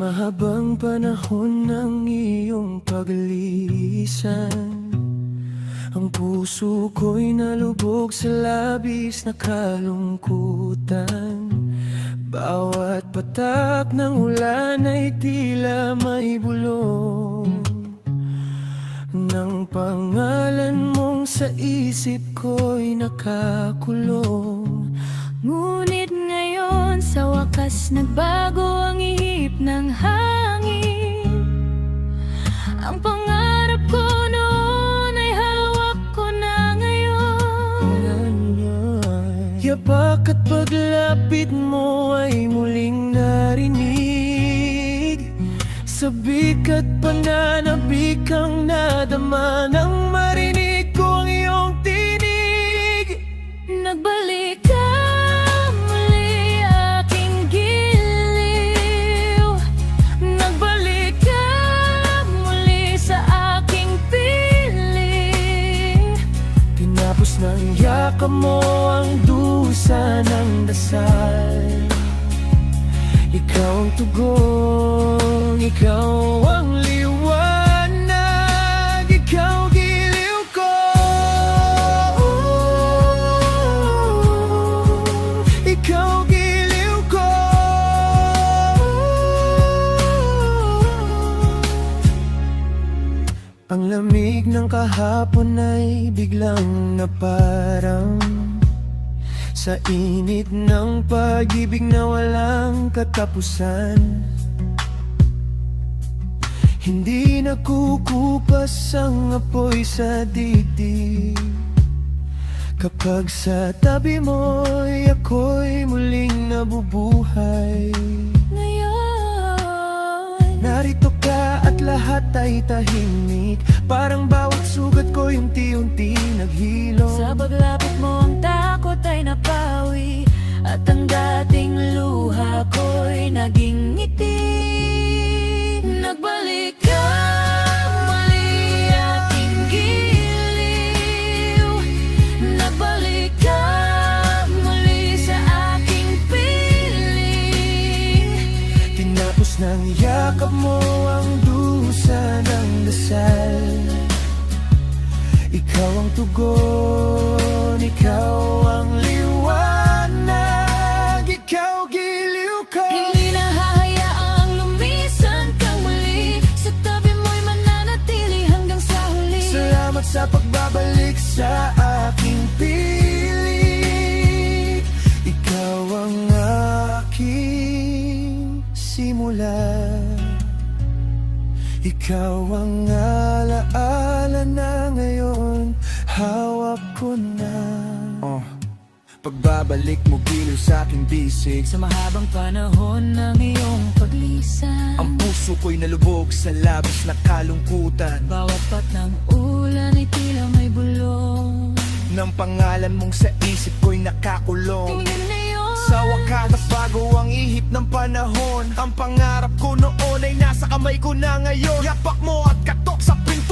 mahabang panahon ng iyong paglisan, ang puso ko'y nalubog sa labis na kalungkutan. Bawat patak ng ulan ay tila may bulong ng pangalan mong sa isip ko'y nakakulong. Ngunit ngayon sa wakas nagbago ang ihip ng hangin. Ang pangarap ko noon ay hawak ko na ngayon. Yapak at paglapit mo ay muling narinig. Sa bigat pananabik ang nadama nang marinig ko ang iyong tinig. Nagbalik ka muli aking giliw. Nagbalik ka muli sa aking piling. Tinapos ng yakap mo ang dusa ng dasal. Ikaw ang tugon, ikaw ang liwanag, ikaw giliw ko. Ikaw giliw ko. Ang lamig ng kahapon ay biglang naparang sa init ng pag-ibig na walang katapusan. Hindi nakukupas ang apoy sa dibdib kapag sa tabi mo'y ako'y muling nabubuhay. Ngayon Narito ka at lahat ay tahimik, parang bawat sugat ko unti-unti naghilom. sa paglapit mo ang takot ay napawi, at ang dating luha ko'y naging ngiti. Nagbalik ka muli aking giliw. Nagbalik ka muli sa aking piling. Tinapos ng yakap mo ang dusa ng dasal. Ikaw ang tugon, ikaw ang liwanag, ikaw giliw ko. Hindi na hahayaang lumisan kang muli, sa tabi mo'y mananatili hanggang sa huli. Salamat sa pagbabalik sa aking piling. Ikaw ang aking simula. Ikaw ang alaala na ngayon hawak ko na. Pagbabalik mo giliw sa aking bisig, Sa mahabang panahon ng iyong paglisan, ang puso ko'y nalubog sa labis na kalungkutan. bawat pat ng ulan ay tila may bulong Ng pangalan mong sa isip ko'y nakakulong. Tingin na yun, Sa wakas bago ang ihip ng panahon, ang pangarap ko noon ay nasa kamay ko na ngayon. Yapak mo at katok sa pinto